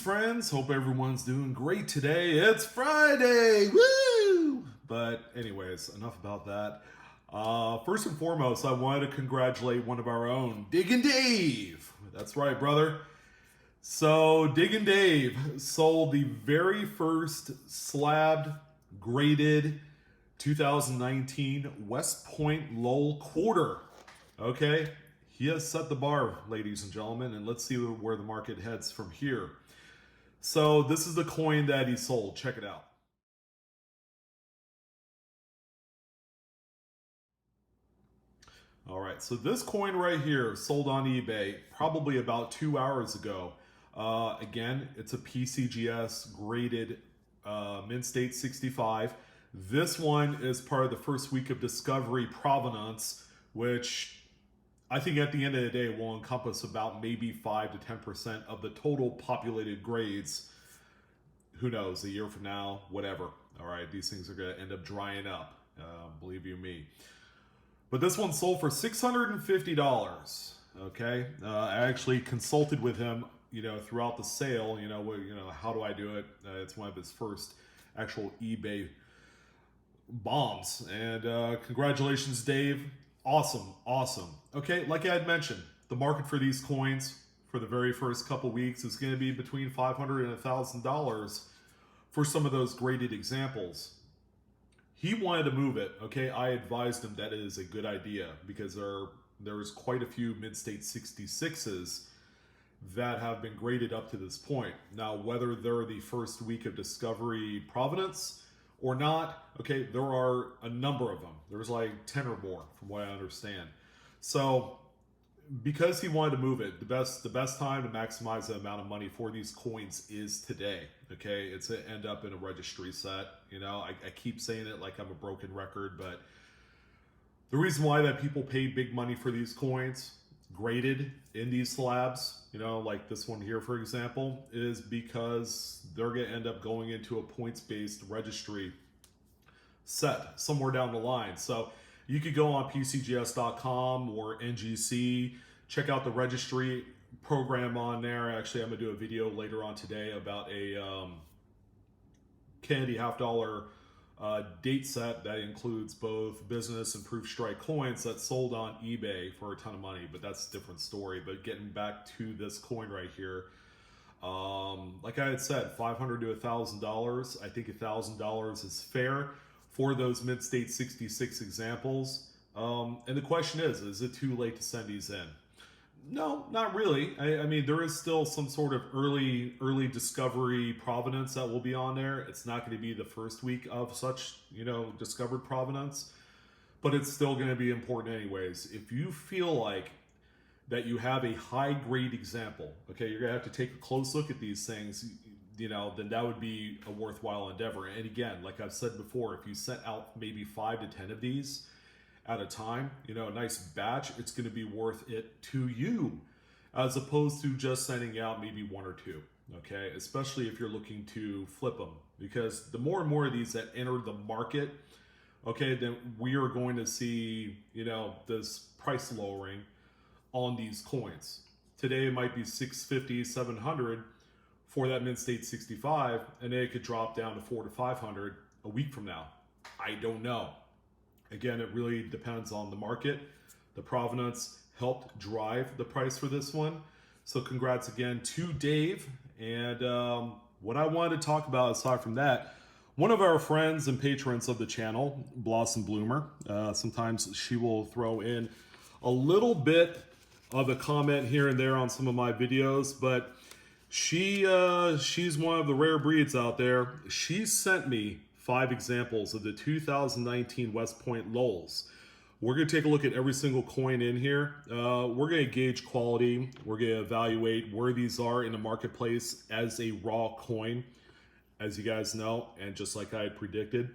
friends. Hope everyone's doing great today. It's Friday. Woo! But anyways, enough about that. First and foremost, I wanted to congratulate one of our own, Diggin' Dave. That's right, brother. So Diggin' Dave sold the very first slabbed, graded 2019 West Point Lowell quarter. Okay, he has set the bar, ladies and gentlemen, and let's see where the market heads from here. So this is the coin that he sold. Check it out. All right, so this coin right here sold on eBay probably about 2 hours ago. Again, it's a PCGS graded Mint State 65. This one is part of the first week of Discovery Provenance, which I think at the end of the day will encompass about maybe 5 to 10% of the total populated grades. Who knows, a year from now, whatever. All right, these things are going to end up drying up, believe you me. But this one sold for $650. Okay, I actually consulted with him, throughout the sale. How do I do it? It's one of his first actual eBay bombs, and congratulations, Dave. Awesome. Okay, like I had mentioned, the market for these coins for the very first couple weeks is going to be between $500 and $1,000 for some of those graded examples. He wanted to move it. Okay, I advised him that it is a good idea because there's quite a few mid-state 66s that have been graded up to this point. Now, whether they're the first week of Discovery Provenance or not, okay, there are a number of them. There's like 10 or more from what I understand. So because he wanted to move it, the best time to maximize the amount of money for these coins is today. Okay, it's to end up in a registry set. I keep saying it like I'm a broken record, but the reason why that people pay big money for these coins graded in these slabs, like this one here, for example, is because they're going to end up going into a points-based registry set somewhere down the line. So you could go on PCGS.com or NGC, check out the registry program on there. Actually, I'm going to do a video later on today about a Kennedy $50 date set that includes both business and proof strike coins that sold on eBay for a ton of money, but that's a different story. But getting back to this coin right here, like I had said, $500 to $1,000. I think $1,000 is fair for those mid-state 66 examples. And the question is it too late to send these in? No, not really. I mean, there is still some sort of early Discovery Provenance that will be on there. It's not going to be the first week of such, discovered Provenance, but it's still going to be important anyways. If you feel like that you have a high-grade example, okay, you're going to have to take a close look at these things, then that would be a worthwhile endeavor. And again, like I've said before, if you sent out maybe 5 to 10 of these at a time, a nice batch, it's going to be worth it to you, as opposed to just sending out maybe 1 or 2. Okay, especially if you're looking to flip them, because the more and more of these that enter the market, okay, then we are going to see, this price lowering on these coins. Today it might be $650, $700 for that Mint State 65, and then it could drop down to $400 to $500 a week from now. I don't know. Again, it really depends on the market. The provenance helped drive the price for this one. So congrats again to Dave. And what I wanted to talk about aside from that, one of our friends and patrons of the channel, Blossom Bloomer, sometimes she will throw in a little bit of a comment here and there on some of my videos, but she's one of the rare breeds out there. She sent me 5 examples of the 2019 West Point Lowells. We're going to take a look at every single coin in here. We're going to gauge quality. We're going to evaluate where these are in the marketplace as a raw coin. As you guys know, and just like I had predicted,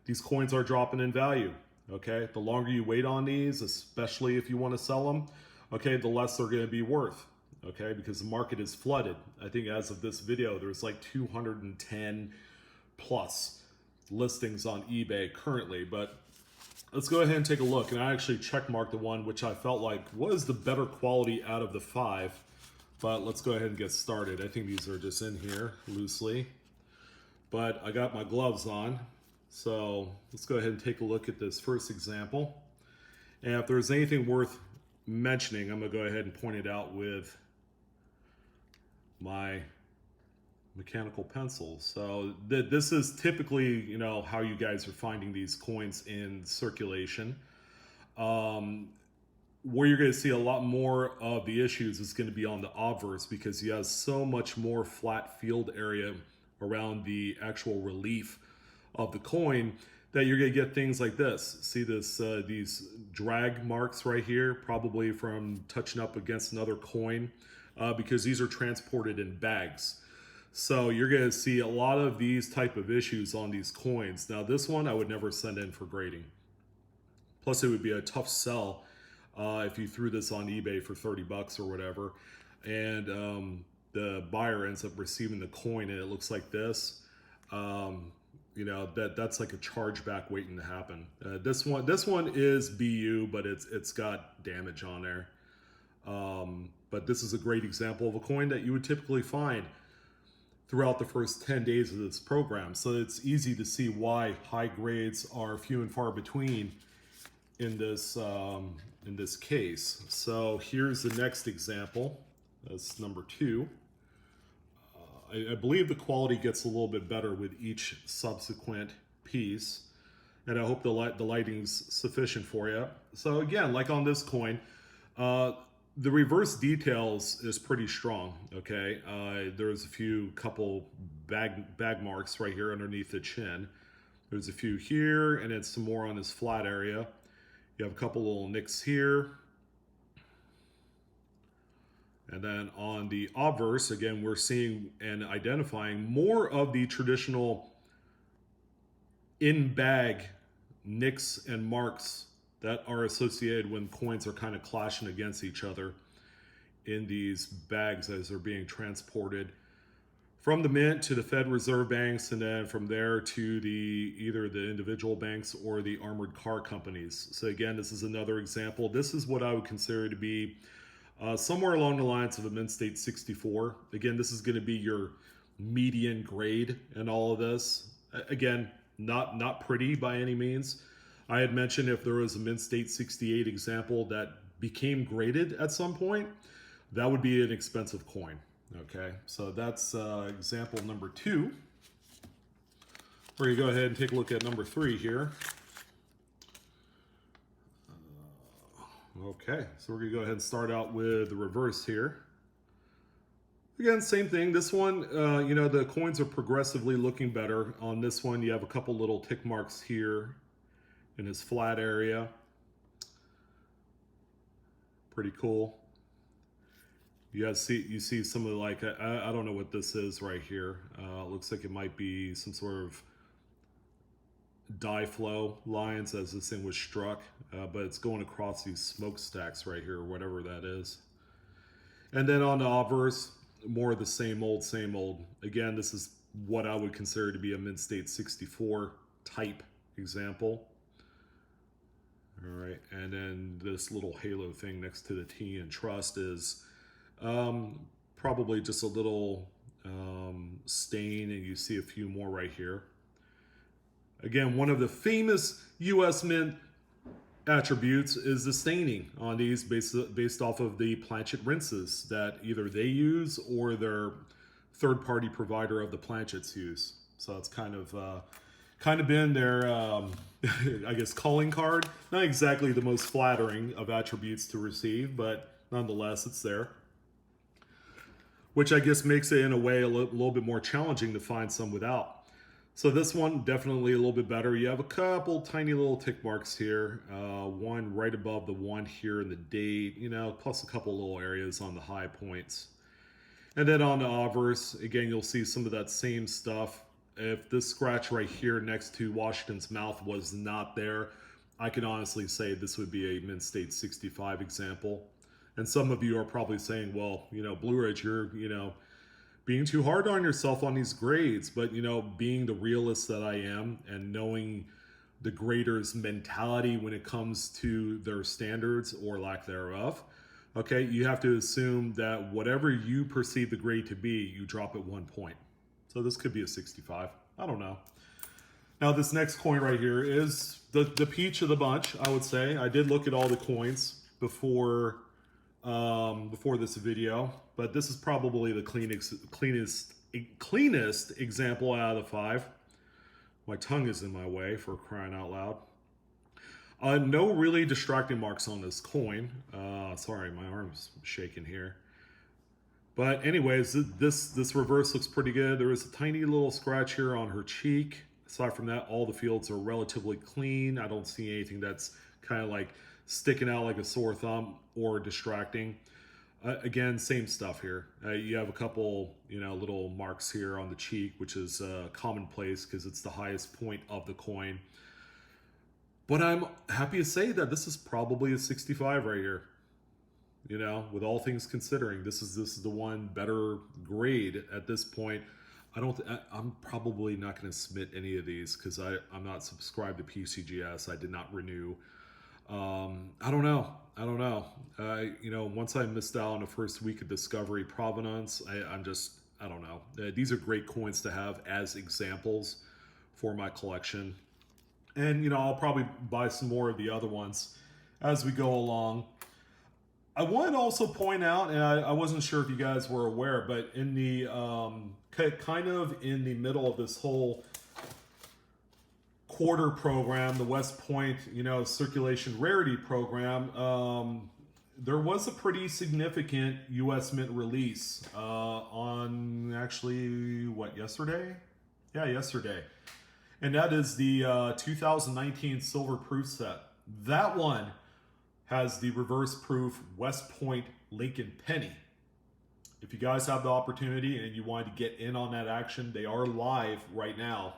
these coins are dropping in value. Okay, the longer you wait on these, especially if you want to sell them, okay, the less they're going to be worth. Okay, because the market is flooded. I think as of this video, there's like 210 plus listings on eBay currently. But let's go ahead and take a look. And I actually check marked the one which I felt like was the better quality out of the 5 But let's go ahead and get started. I think these are just in here loosely. But I got my gloves on. So let's go ahead and take a look at this first example. And if there's anything worth mentioning, I'm going to go ahead and point it out with my mechanical pencil. So this is typically, you know, how you guys are finding these coins in circulation. Where you're going to see a lot more of the issues is going to be on the obverse, because he has so much more flat field area around the actual relief of the coin that you're going to get things like this. See this, these drag marks right here, probably from touching up against another coin, because these are transported in bags. So you're going to see a lot of these type of issues on these coins. Now this one I would never send in for grading. Plus it would be a tough sell if you threw this on eBay for 30 bucks or whatever, and the buyer ends up receiving the coin and it looks like this. You know, that's like a chargeback waiting to happen. This one is BU, but it's got damage on there. But this is a great example of a coin that you would typically find throughout the first 10 days of this program. So it's easy to see why high grades are few and far between in this case. So here's the next example. That's number 2. I believe the quality gets a little bit better with each subsequent piece, and I hope the lighting's sufficient for you. So again, like on this coin, the reverse details is pretty strong. Okay, there's a couple bag marks right here underneath the chin. There's a few here, and it's some more on this flat area. You have a couple little nicks here. And then on the obverse, again, we're seeing and identifying more of the traditional in-bag nicks and marks that are associated when coins are kind of clashing against each other in these bags as they're being transported from the mint to the Fed Reserve banks, and then from there to either the individual banks or the armored car companies. So again, this is another example. This is what I would consider to be somewhere along the lines of a Mint State 64. Again, this is going to be your median grade in all of this. Again, not pretty by any means. I had mentioned if there was a Mint State 68 example that became graded at some point, that would be an expensive coin. Okay, so that's example number 2. We're going to go ahead and take a look at number 3 here. Okay, so we're going to go ahead and start out with the reverse here. Again, same thing. This one, you know, the coins are progressively looking better. On this one, you have a couple little tick marks here in this flat area. Pretty cool. You see some of the, like, I don't know what this is right here. It looks like it might be some sort of die flow lines as this thing was struck, but it's going across these smokestacks right here, or whatever that is. And then on the obverse, more of the same old, same old. Again, this is what I would consider to be a Mint State 64 type example. All right, and then this little halo thing next to the T in trust is probably just a little stain, and you see a few more right here. Again, one of the famous US Mint attributes is the staining on these based off of the planchet rinses that either they use or their third-party provider of the planchets use. So it's kind of been their, I guess, calling card. Not exactly the most flattering of attributes to receive, but nonetheless, it's there. Which I guess makes it, in a way, a little bit more challenging to find some without. So this one, definitely a little bit better. You have a couple tiny little tick marks here. One right above the one here in the date, you know, plus a couple little areas on the high points. And then on the obverse, again, you'll see some of that same stuff. If this scratch right here next to Washington's mouth was not there, I can honestly say this would be a Mint State 65 example. And some of you are probably saying, well, you know, Blue Ridge, you're, you know, being too hard on yourself on these grades. But, you know, being the realist that I am and knowing the graders' mentality when it comes to their standards or lack thereof, okay, you have to assume that whatever you perceive the grade to be, you drop it 1 point. So this could be a 65. I don't know. Now this next coin right here is the peach of the bunch, I would say. I did look at all the coins before this video, but this is probably the cleanest example out of the 5. My tongue is in my way, for crying out loud. No really distracting marks on this coin. Sorry, my arm's shaking here. But anyways, this reverse looks pretty good. There is a tiny little scratch here on her cheek. Aside from that, all the fields are relatively clean. I don't see anything that's kind of like sticking out like a sore thumb or distracting. Again, same stuff here. You have a couple, little marks here on the cheek, which is commonplace because it's the highest point of the coin. But I'm happy to say that this is probably a 65 right here. With all things considering, this is the one better grade at this point. I'm probably not going to submit any of these because I'm not subscribed to PCGS. I did not renew. I don't know. Once I missed out on the first week of Discovery Provenance, I don't know. These are great coins to have as examples for my collection. And, I'll probably buy some more of the other ones as we go along. I want to also point out, and I wasn't sure if you guys were aware, but in the kind of in the middle of this whole quarter program, the West Point, circulation rarity program, there was a pretty significant U.S. Mint release on actually, yesterday? Yeah, yesterday. And that is the 2019 Silver Proof set. That one has the reverse proof West Point Lincoln Penny. If you guys have the opportunity and you wanted to get in on that action, they are live right now.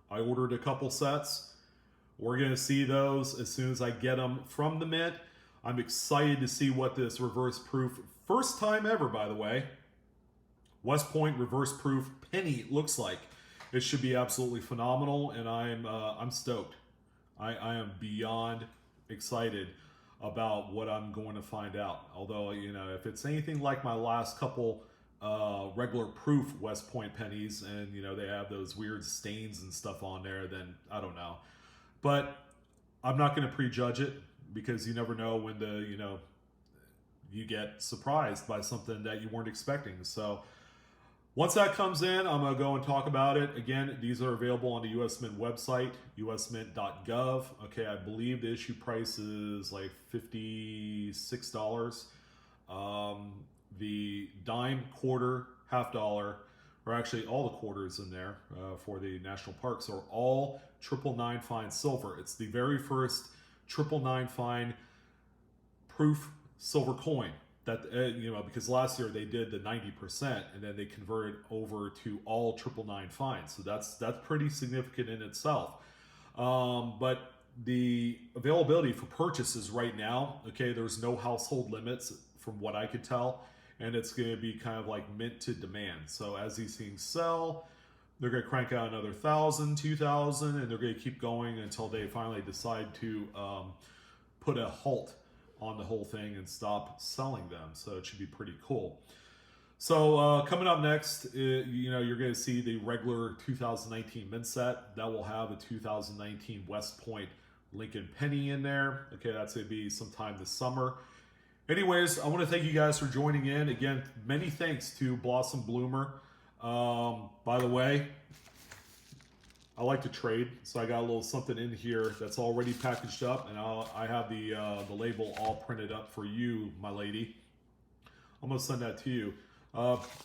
I ordered a couple sets. We're going to see those as soon as I get them from the Mint. I'm excited to see what this reverse proof, first time ever, by the way, West Point reverse proof penny looks like. It should be absolutely phenomenal, and I'm stoked. I am beyond excited about what I'm going to find out. Although, if it's anything like my last couple regular proof West Point pennies, and they have those weird stains and stuff on there, then I don't know. But I'm not going to prejudge it because you never know when you get surprised by something that you weren't expecting. So once that comes in, I'm going to go and talk about it. Again, these are available on the US Mint website, usmint.gov. Okay, I believe the issue price is like $56. The dime, quarter, half dollar, or actually all the quarters in there for the national parks are all 999 fine silver. It's the very first 999 fine proof silver coin. That because last year they did the 90% and then they converted over to all 999 fine. So that's pretty significant in itself. But the availability for purchases right now, okay, there's no household limits from what I could tell, and it's going to be kind of like mint to demand. So as these things sell, they're going to crank out another 1,000, 2,000, and they're going to keep going until they finally decide to put a halt on the whole thing and stop selling them. So it should be pretty cool. So coming up next, you're going to see the regular 2019 mint set that will have a 2019 West Point Lincoln Penny in there. Okay, that's going to be sometime this summer. Anyways, I want to thank you guys for joining in. Again, many thanks to Blossom Bloomer. By the way, I like to trade, so I got a little something in here that's already packaged up, and I have the label all printed up for you, my lady. I'm gonna send that to you.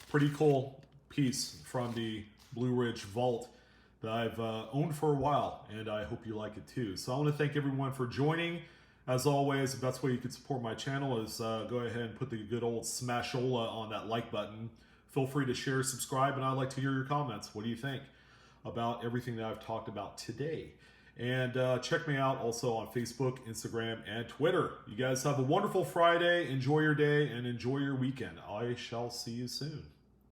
Pretty cool piece from the Blue Ridge Vault that I've owned for a while, and I hope you like it too. So I want to thank everyone for joining. As always, the best way you can support my channel is go ahead and put the good old smashola on that like button. Feel free to share, subscribe, and I'd like to hear your comments. What do you think about everything that I've talked about today? And check me out also on Facebook, Instagram, and Twitter. You guys have a wonderful Friday. Enjoy your day and enjoy your weekend. I shall see you soon.